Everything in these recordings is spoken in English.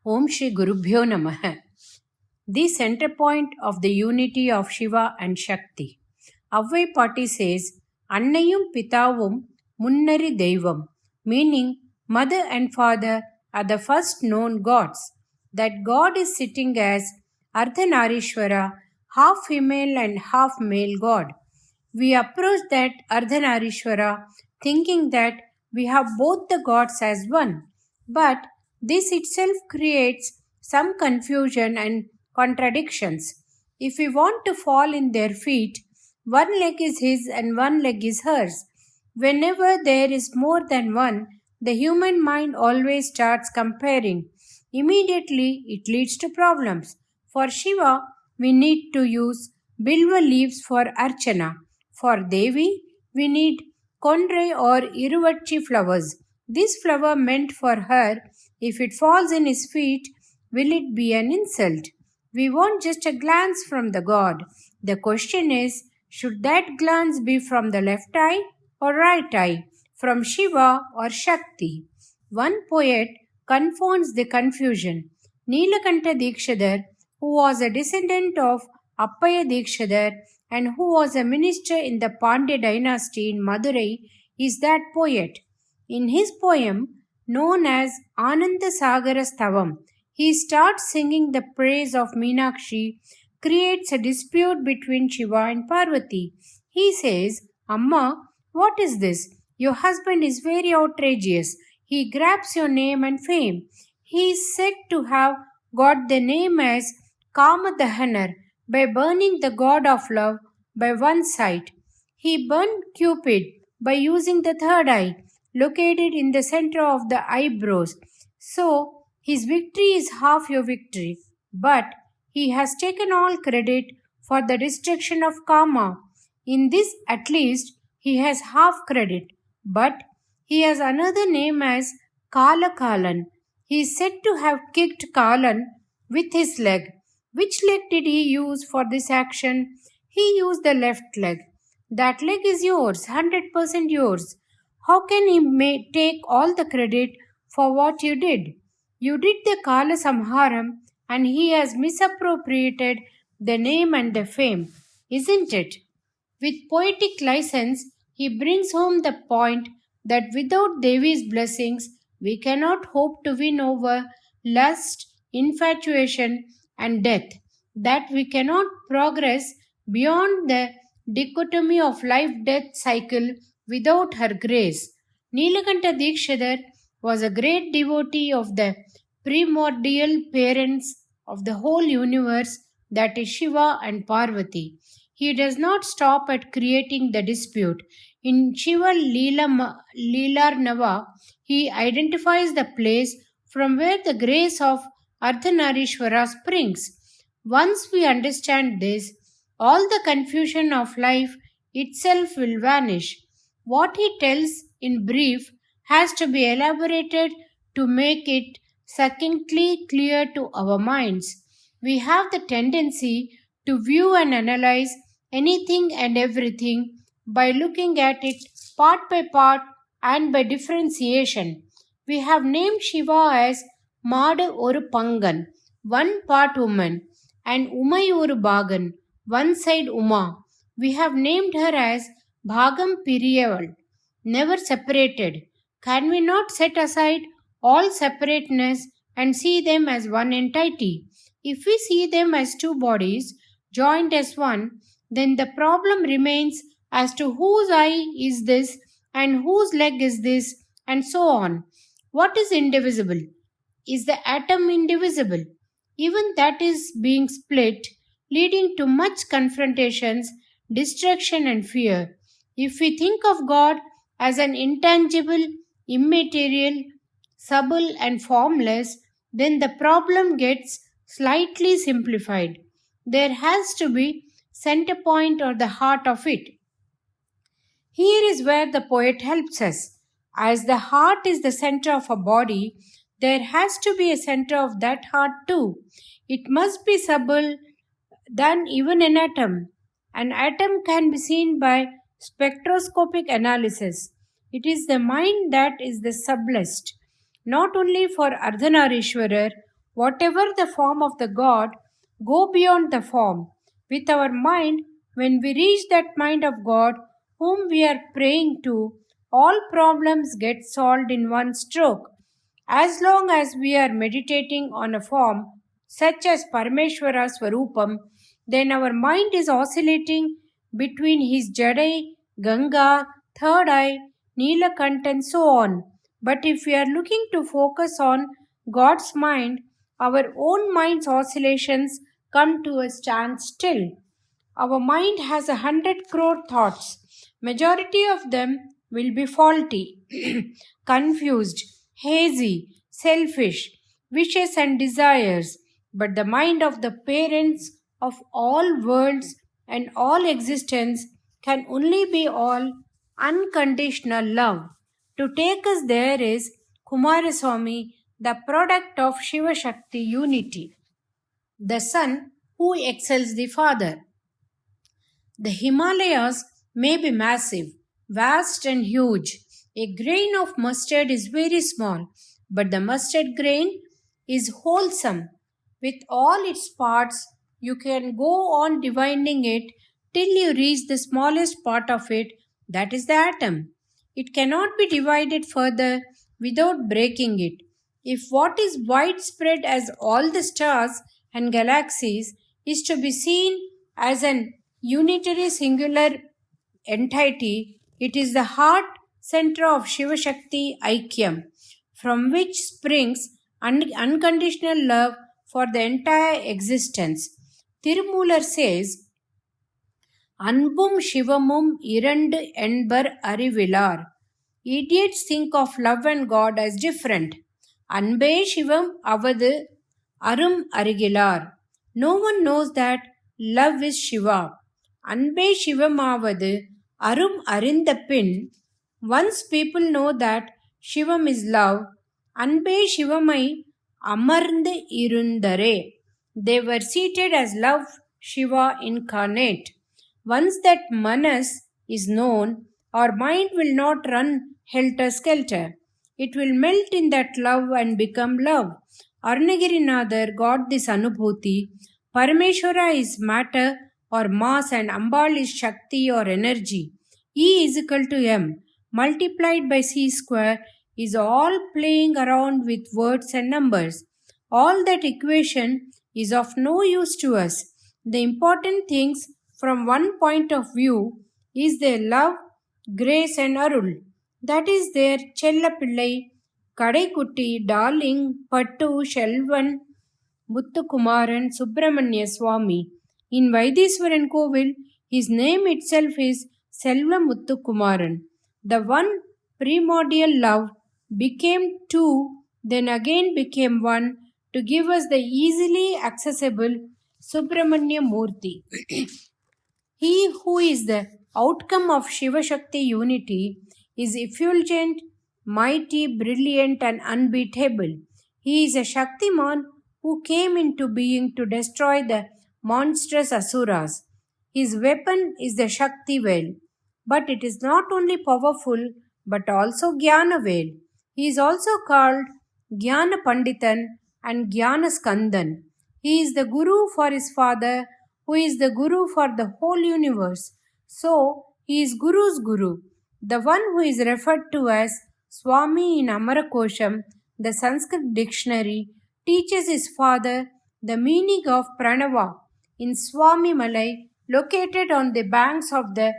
Om Shri Gurubhyo Namaha. The center point of the unity of Shiva and Shakti. Avvai Patti says, Annayum Pitavum Munnari Deivam, meaning mother and father are the first known gods. That God is sitting as Ardhanarishwara, half female and half male god. We approach that Ardhanarishwara thinking that we have both the gods as one. But this itself creates some confusion and contradictions. If we want to fall in their feet, one leg is his and one leg is hers. Whenever there is more than one, the human mind always starts comparing. Immediately, it leads to problems. For Shiva, we need to use bilva leaves for archana. For Devi, we need kondrai or iruvachi flowers. This flower meant for her, if it falls in his feet, will it be an insult? We want just a glance from the god. The question is, should that glance be from the left eye or right eye, from Shiva or Shakti? One poet confounds the confusion. Nilakanta Dikshadhar, who was a descendant of Appaya Dikshadhar and who was a minister in the Pandya dynasty in Madurai, is that poet. In his poem, known as Ananda Sagara Stavam, he starts singing the praise of Meenakshi, creates a dispute between Shiva and Parvati. He says, Amma, what is this? Your husband is very outrageous. He grabs your name and fame. He is said to have got the name as Kamadahanar by burning the god of love by one side. He burned Cupid by using the third eye, located in the center of the eyebrows. So, his victory is half your victory. But he has taken all credit for the destruction of Kama. In this, at least, he has half credit. But he has another name as Kala Kalan. He is said to have kicked Kalan with his leg. Which leg did he use for this action? He used the left leg. That leg is yours, 100% yours. How can he take all the credit for what you did? You did the Kala Samharam and he has misappropriated the name and the fame, isn't it? With poetic license, he brings home the point that without Devi's blessings, we cannot hope to win over lust, infatuation, and death, that we cannot progress beyond the dichotomy of life-death cycle without her grace. Nilakanta Dikshadhar was a great devotee of the primordial parents of the whole universe, that is Shiva and Parvati. He does not stop at creating the dispute. In Shiva Leelarnava, he identifies the place from where the grace of Ardhanarishwara springs. Once we understand this, all the confusion of life itself will vanish. What he tells in brief has to be elaborated to make it succinctly clear to our minds. We have the tendency to view and analyze anything and everything by looking at it part by part and by differentiation. We have named Shiva as Madu Oru Pangan, one part woman, and Umai Oru Bhagan, one side Uma. We have named her as Bhagam Piriyaval, never separated. Can we not set aside all separateness and see them as one entity? If we see them as two bodies joined as one, then the problem remains as to whose eye is this and whose leg is this, and so on. What is indivisible? Is the atom indivisible? Even that is being split, leading to much confrontations, destruction, and fear. If we think of God as an intangible, immaterial, subtle, and formless, then the problem gets slightly simplified. There has to be center point or the heart of it. Here is where the poet helps us. As the heart is the center of a body, there has to be a center of that heart too. It must be subtle than even an atom. An atom can be seen by spectroscopic analysis. It is the mind that is the subtlest. Not only for Ardhanarishwarar, whatever the form of the God, go beyond the form. With our mind, when we reach that mind of God whom we are praying to, all problems get solved in one stroke. As long as we are meditating on a form such as Parameshwara Swarupam, then our mind is oscillating between his Jadai, Ganga, third eye, Neelakant and so on. But if we are looking to focus on God's mind, our own mind's oscillations come to a standstill. Our mind has 100 crore thoughts. Majority of them will be faulty, confused, hazy, selfish, wishes and desires. But the mind of the parents of all worlds and all existence can only be all unconditional love. To take us there is Kumaraswamy, the product of Shiva Shakti unity, the son who excels the father. The Himalayas may be massive, vast and huge. A grain of mustard is very small, but the mustard grain is wholesome. With all its parts, you can go on dividing it till you reach the smallest part of it, that is the atom. It cannot be divided further without breaking it. If what is widespread as all the stars and galaxies is to be seen as an unitary singular entity, it is the heart center of Shiva Shakti Aikyam, from which springs unconditional love for the entire existence. Tirumular says, Anbum Shivamum Irandu Enbar Arivilar. Idiots think of love and God as different. Anbe Shivam Avadu Arum Arigilar. No one knows that love is Shiva. Anbe Shivamavadu Arum Arindapin. Once people know that Shivam is love, Anbe Shivamai Amarnde Irundare. They were seated as love Shiva incarnate. Once that Manas is known, our mind will not run helter-skelter. It will melt in that love and become love. Arunagirinathar got this anubhuti. Parameshwara is matter or mass and Ambal is Shakti or energy. E is equal to M multiplied by C square is all playing around with words and numbers. All that equation is of no use to us. The important things from one point of view is their love, grace and arul. That is their Chellapillai, Kadaikutti, Darling, Pattu, Shelvan, Muthukumaran, Subramanya Swami. In Vaidiswaran Kovil, his name itself is Selva Muthukumaran. The one primordial love became two, then again became one to give us the easily accessible Subramanya Murti. He who is the outcome of Shiva Shakti unity is effulgent, mighty, brilliant and unbeatable. He is a Shaktiman who came into being to destroy the monstrous Asuras. His weapon is the Shakti veil. But it is not only powerful but also Jnana veil. He is also called Jnana Panditan and Jnana Skandan. He is the Guru for his father, who is the Guru for the whole universe. So, he is Guru's Guru. The one who is referred to as Swami in Amarakosham, the Sanskrit dictionary, teaches his father the meaning of Pranava in Swami Malai, located on the banks of the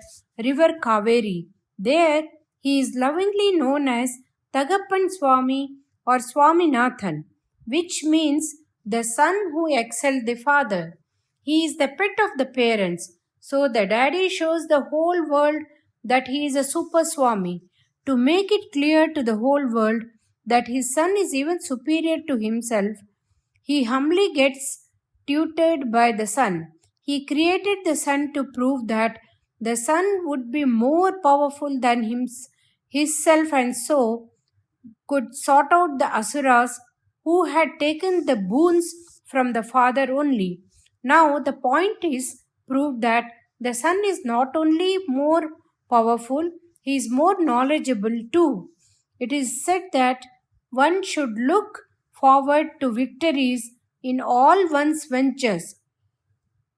river Kaveri. There, he is lovingly known as Tagappan Swami or Swaminathan, which means the son who excelled the father. He is the pet of the parents, so the daddy shows the whole world that he is a super Swami. To make it clear to the whole world that his son is even superior to himself, he humbly gets tutored by the son. He created the son to prove that the son would be more powerful than himself and so could sort out the asuras who had taken the boons from the father only. Now the point is proved that the son is not only more powerful, he is more knowledgeable too. It is said that one should look forward to victories in all one's ventures.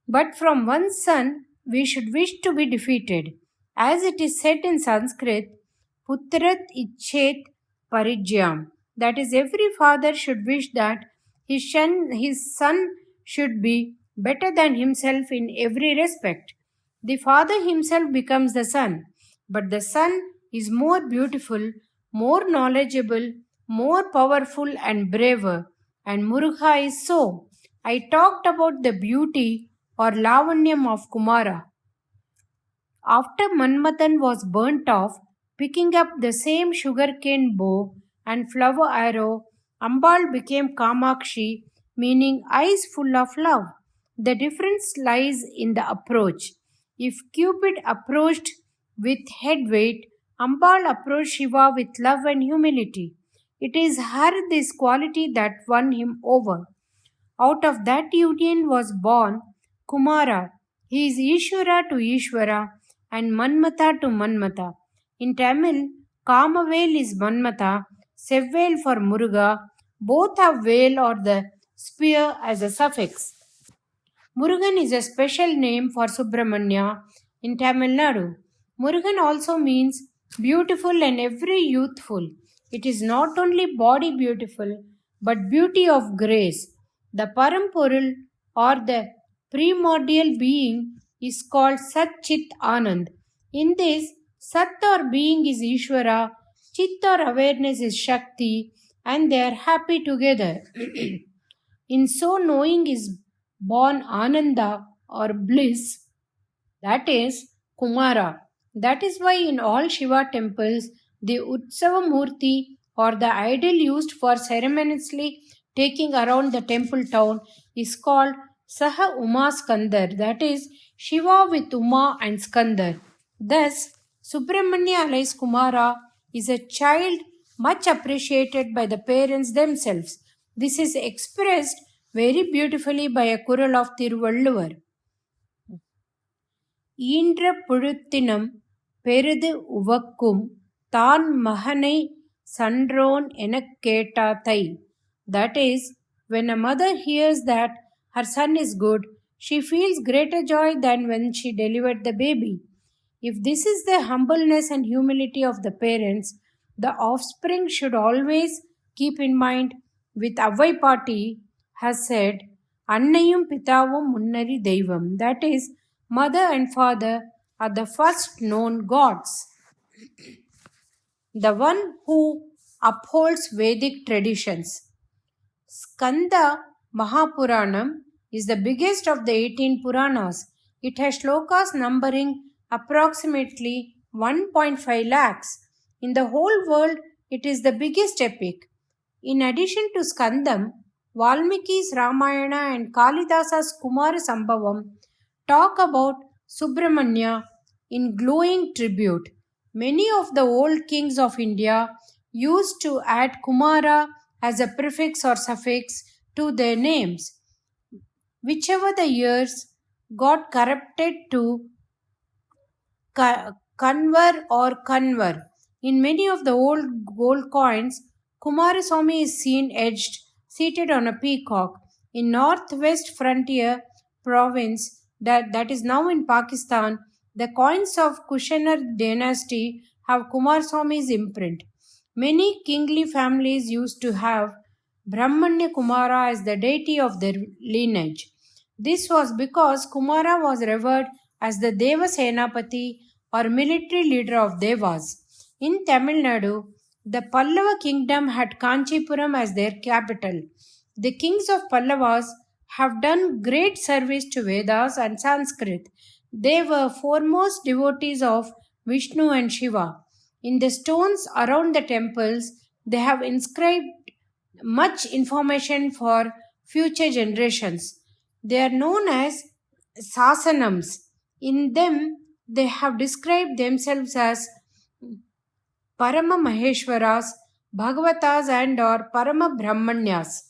But from one's son, we should wish to be defeated. As it is said in Sanskrit, Putrat Ichet Parijyam. That is, every father should wish that his son should be better than himself in every respect. The father himself becomes the son, but the son is more beautiful, more knowledgeable, more powerful, and braver. And Muruga is so. I talked about the beauty or Lavanyam of Kumara. After Manmathan was burnt off, picking up the same sugarcane bow and flower arrow, Ambal became Kamakshi, meaning eyes full of love. The difference lies in the approach. If Cupid approached with head weight, Ambal approached Shiva with love and humility. It is her this quality that won him over. Out of that union was born Kumara. He is Ishvara to Ishvara and Manmatha to Manmatha. In Tamil, Kamavel is Manmatha, Sevvel for Muruga. Both have veil or the spear as a suffix. Murugan is a special name for Subramanya in Tamil Nadu. Murugan also means beautiful and every youthful. It is not only body beautiful, but beauty of grace. The Parampurul or the primordial being is called Sat Chit Anand. In this, Sat or being is Ishvara, Chit or awareness is Shakti, and they are happy together. In so knowing is born Ananda or bliss, that is Kumara. That is why in all Shiva temples, the Utsava Murti or the idol used for ceremoniously taking around the temple town is called Saha Uma Skandar, that is Shiva with Uma and Skandar. Thus, Subramanya alias Kumara is a child much appreciated by the parents themselves. This is expressed very beautifully by a Kural of Thiruvalluvar. ஈன்ற புழுத்தினம் பெரிது உவக்கும் தான் மகனை சன்றோன் எனக் கேட்டாதை. That is, when a mother hears that her son is good, she feels greater joy than when she delivered the baby. If this is the humbleness and humility of the parents, the offspring should always keep in mind. With Avvai Patti has said, Annayum Pitavum Munnari Deivam. That is, mother and father are the first known gods. The one who upholds Vedic traditions. Skanda Mahapuranam is the biggest of the 18 Puranas. It has shlokas numbering approximately 1.5 lakhs. In the whole world, it is the biggest epic. In addition to Skandam, Valmiki's Ramayana and Kalidasa's Kumara Sambhavam talk about Subramanya in glowing tribute. Many of the old kings of India used to add Kumara as a prefix or suffix to their names. Whichever the years got corrupted to Kanvar or Kanvar. In many of the old gold coins, Kumaraswamy is seen edged, seated on a peacock. In northwest frontier province that is now in Pakistan, the coins of Kushanar dynasty have Kumaraswamy's imprint. Many kingly families used to have Brahmanya Kumara as the deity of their lineage. This was because Kumara was revered as the Deva Senapati or military leader of Devas. In Tamil Nadu, the Pallava kingdom had Kanchipuram as their capital. The kings of Pallavas have done great service to Vedas and Sanskrit. They were foremost devotees of Vishnu and Shiva. In the stones around the temples, they have inscribed much information for future generations. They are known as Sasanams. In them, they have described themselves as Parama Maheshwaras, Bhagavatas and or Parama Brahmanyas.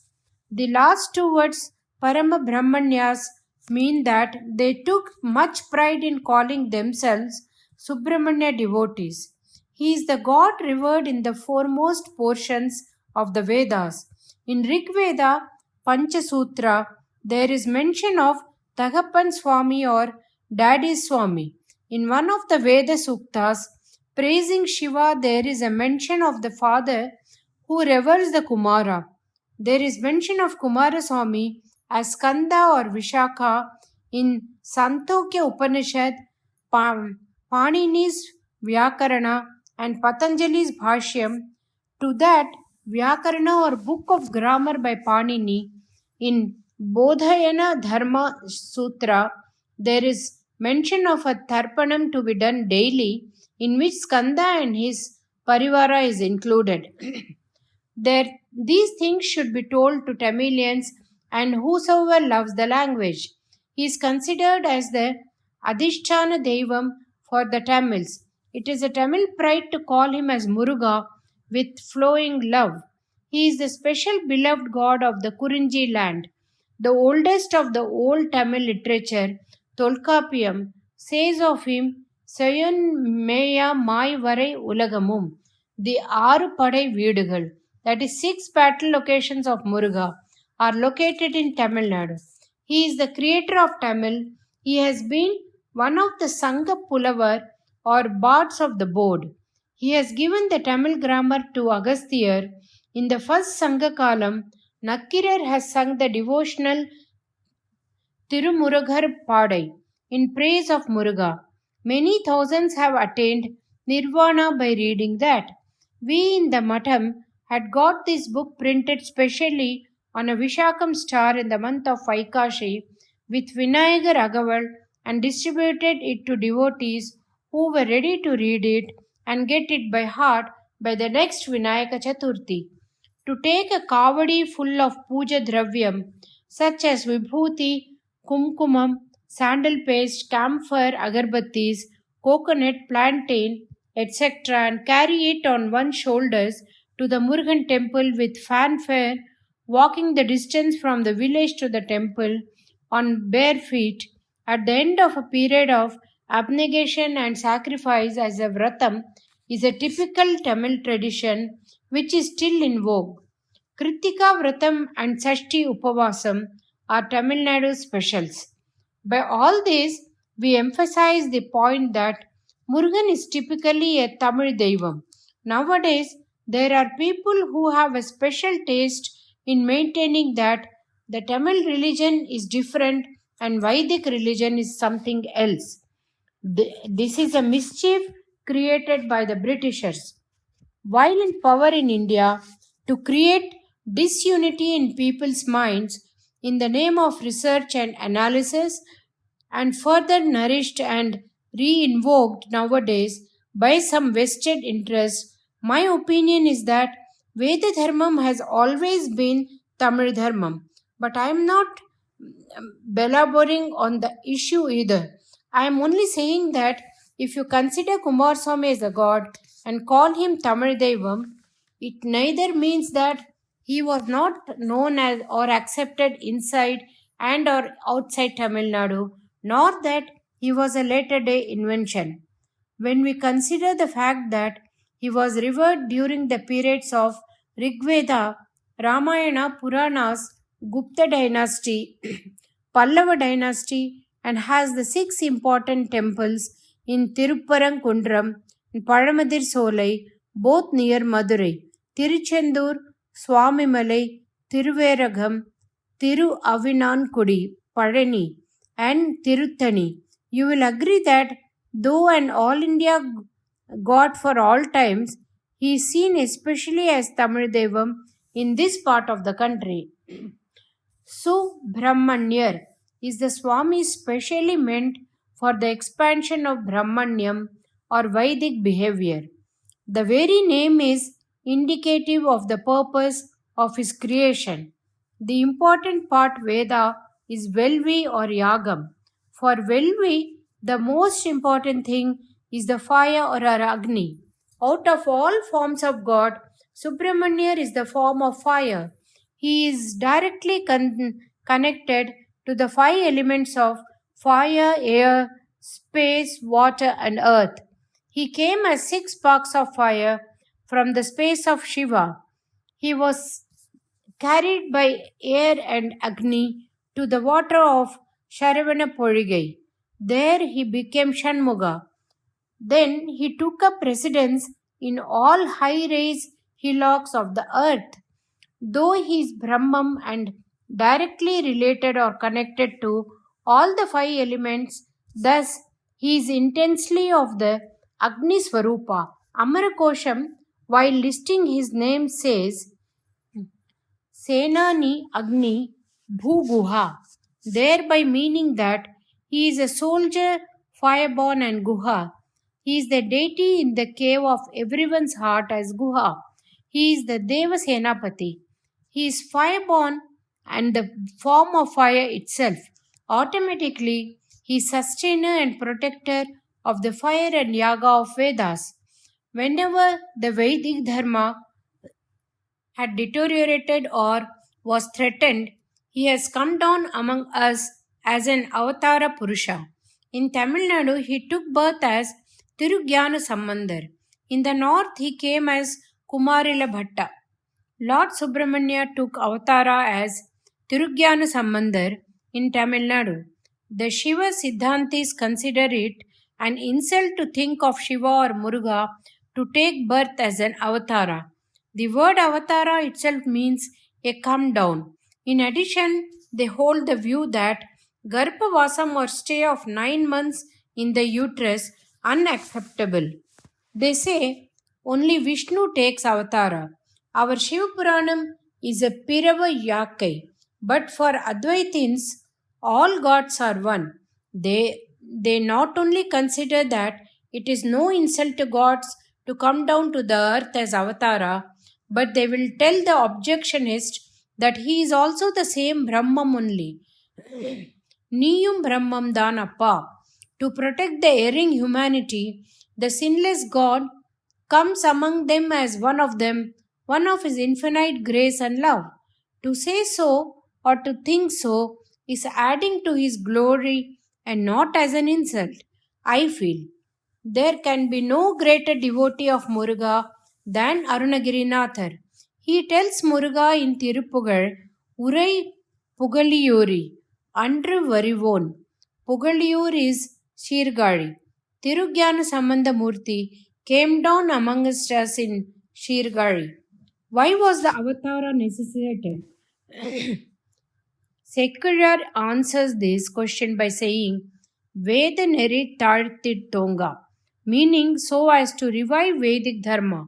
The last two words, Parama Brahmanyas, mean that they took much pride in calling themselves Subramanya devotees. He is the god revered in the foremost portions of the Vedas. In Rigveda Panchasutra, there is mention of Thagappan Swami or Daddy Swami. In one of the Veda Suktas, praising Shiva, there is a mention of the father who reveres the Kumara. There is mention of Kumara Swami as Skanda or Vishaka in Santokya Upanishad, Panini's Vyakarana, and Patanjali's Bhashyam. To that, Vyakarana or Book of Grammar by Panini, in Bodhayana Dharma Sutra, there is mention of a Tarpanam to be done daily, in which Skanda and his Parivara is included. These things should be told to Tamilians and whosoever loves the language. He is considered as the Adhisthana Devam for the Tamils. It is a Tamil pride to call him as Muruga with flowing love. He is the special beloved god of the Kurinji land. The oldest of the old Tamil literature, Tolkappiyam, says of him, Sayan Meya Mai Varai Ulagamum, the Aru Padai Veedugal, that is 6 battle locations of Muruga, are located in Tamil Nadu. He is the creator of Tamil. He has been one of the Sangha Pulavar or bards of the board. He has given the Tamil grammar to Agasthyar. In the first Sangha Kalam, Nakkirar has sung the devotional Tirumurugar Padai in praise of Muruga. Many thousands have attained Nirvana by reading that. We in the Matham had got this book printed specially on a Vishakam star in the month of Vaikashi with Vinayagar Agaval and distributed it to devotees who were ready to read it and get it by heart by the next Vinayaka Chaturthi. To take a kavadi full of puja dravyam such as vibhuti, kumkumam, sandal paste, camphor, agarbattis, coconut, plantain, etc., and carry it on one's shoulders to the Murugan temple with fanfare, walking the distance from the village to the temple on bare feet, at the end of a period of abnegation and sacrifice as a vratam, is a typical Tamil tradition which is still in vogue. Kritika Vratam and Sashti Upavasam are Tamil Nadu specials. By all this, we emphasize the point that Murugan is typically a Tamil Deivam. Nowadays, there are people who have a special taste in maintaining that the Tamil religion is different and Vedic religion is something else. This is a mischief created by the Britishers. While in power in India, to create disunity in people's minds in the name of research and analysis, and further nourished and re-invoked nowadays by some vested interests, my opinion is that Veda Dharmam has always been Tamil Dharmam. But I am not belaboring on the issue either. I am only saying that if you consider Kumar Swami as a god and call him Tamil Devam, it neither means that he was not known as or accepted inside and or outside Tamil Nadu, nor that he was a later day invention. When we consider the fact that he was revered during the periods of Rigveda, Ramayana, Puranas, Gupta dynasty, Pallava dynasty, and has the 6 important temples in Tiruparankundram and Padamadir Solai, both near Madurai, Tiruchendur, Swamimalai, Tiruveragam, Tiru Avinankudi, Padani, and Tiruttani. You will agree that though an all India god for all times, he is seen especially as Tamil Devam in this part of the country. Subramanyar is the Swami specially meant for the expansion of Brahmanyam or Vedic behavior. The very name is indicative of the purpose of his creation. The important part Veda is Velvi or Yagam. For Velvi, the most important thing is the fire or Agni. Out of all forms of God, Subramanyar is the form of fire. He is directly connected to the 5 elements of fire, air, space, water, and earth. He came as 6 sparks of fire from the space of Shiva. He was carried by air and Agni to the water of Sharavana Porigai. There he became Shanmuga. Then he took up residence in all high raised hillocks of the earth. Though he is Brahman and directly related or connected to all the five elements, thus he is intensely of the Agni Swarupa. Amarakosham, while listing his name, says Senani Agni Bhuguha, thereby meaning that he is a soldier, fireborn, and Guha. He is the deity in the cave of everyone's heart as Guha. He is the Deva Senapati. He is fireborn and the form of fire itself. Automatically, he is sustainer and protector of the fire and yaga of Vedas. Whenever the Vedic Dharma had deteriorated or was threatened, he has come down among us as an avatara Purusha. In Tamil Nadu, he took birth as Tirugyana Sambandar. In the north, he came as Kumarila Bhatta. Lord Subramanya took avatara as Tirugyana Sambandar in Tamil Nadu. The Shiva Siddhantis consider it an insult to think of Shiva or Muruga to take birth as an avatara. The word avatara itself means a come down. In addition, they hold the view that Garpavasam or stay of 9 months in the uterus unacceptable. They say only Vishnu takes avatara. Our Shiva Puranam is a Pirava Yakai, but for Advaitins, all gods are one. They not only consider that it is no insult to gods to come down to the earth as avatara, but they will tell the objectionist that he is also the same Brahman only. Niyum Brahmam Danappa. To protect the erring humanity, the sinless God comes among them as one of them, one of his infinite grace and love. To say so or to think so is adding to his glory and not as an insult. I feel there can be no greater devotee of Muruga than Arunagirinathar. He tells Muruga in Tirupugal, Urai Pugaliyuri, Andru Varivon. Pugaliyur is Shirgari. Tirugyana Sambandha Murti came down amongst us in Shirgari. Why was the avatara necessitated? Secular answers this question by saying Veda Neri Tonga, meaning so as to revive Vedic Dharma.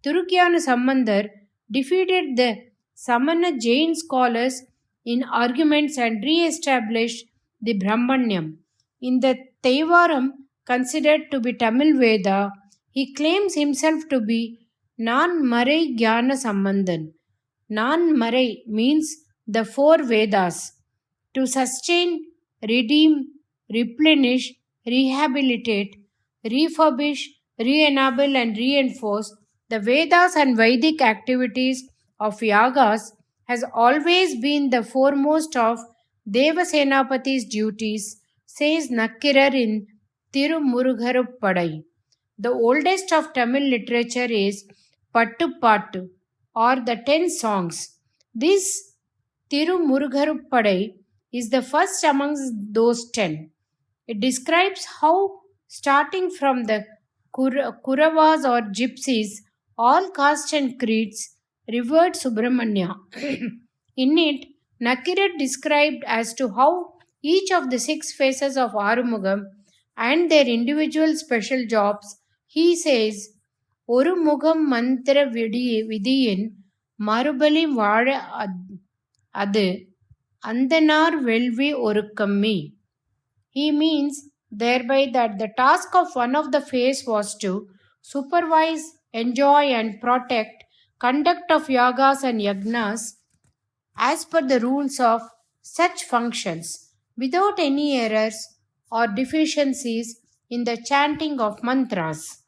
Tirugyana Sambandar defeated the Samana Jain scholars in arguments and re-established the Brahmanyam. In the Tevaram, considered to be Tamil Veda, he claims himself to be Nan-Marai Jnana Sambandhan. Nan-Marai means the four Vedas. To sustain, redeem, replenish, rehabilitate, refurbish, re-enable and reinforce the Vedas and Vedic activities of yagas has always been the foremost of Devasenapati's duties, says Nakkirar in Tirumurugharuppadai. The oldest of Tamil literature is Pattu Pattu or the 10 songs. This Tirumurugharuppadai is the first amongst those 10. It describes how, starting from the Kuravas or gypsies, all castes and creeds, revered Subramanya. In it, Nakkirat described as to how each of the 6 phases of Arumugam and their individual special jobs, he says, Oru Mugam Mantra Vidiyin Marubali Vada Adu Andanar Velvi Orukammi. He means thereby that the task of one of the phase was to supervise, enjoy and protect conduct of yagas and yagnas as per the rules of such functions without any errors or deficiencies in the chanting of mantras.